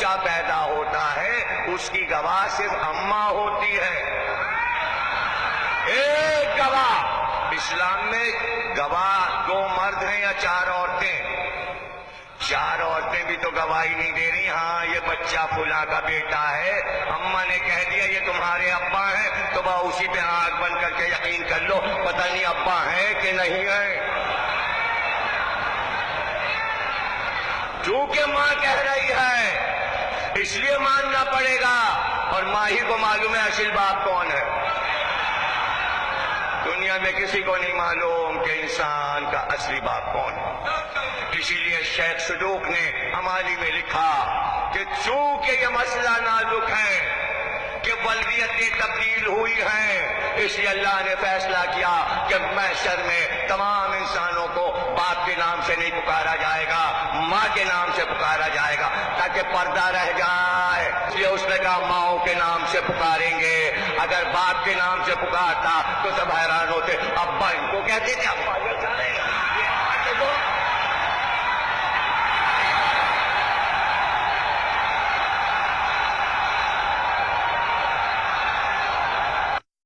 بچہ پیدا ہوتا ہے اس کی گواہ صرف اماں ہوتی ہے، ایک گواہ۔ اسلام میں گواہ 2 مرد ہیں یا 4 عورتیں؟ 4 عورتیں بھی تو گواہی نہیں دے رہی، ہاں یہ بچہ فلاں کا بیٹا ہے، اماں نے کہہ دیا یہ تمہارے ابا ہیں، تو با اسی پہ آنکھ بند کر کے یقین کر لو پتہ نہیں ابا ہیں کہ نہیں ہیں۔ کیونکہ ماں کہہ رہی ہے اس لیے ماننا پڑے گا، اور ماں ہی کو معلوم ہے اصل باپ کون ہے۔ دنیا میں کسی کو نہیں معلوم کہ انسان کا اصلی باپ کون ہے۔ اسی لیے شیخ صدوق نے ہماری میں لکھا کہ چونکہ یہ مسئلہ نازک ہے کہ ولدیتیں تبدیل ہوئی ہیں، اس لیے اللہ نے فیصلہ کیا کہ محشر میں تمام انسانوں کو باپ کے نام سے نہیں پکارا جائے گا، ماں کے نام سے پکارا جائے گا تاکہ پردہ رہ جائے۔ اس لیے اس نے کہا ماؤں کے نام سے پکاریں گے۔ اگر باپ کے نام سے پکارتا تو سب حیران ہوتے، ابا ان کو کہتے تھے ابا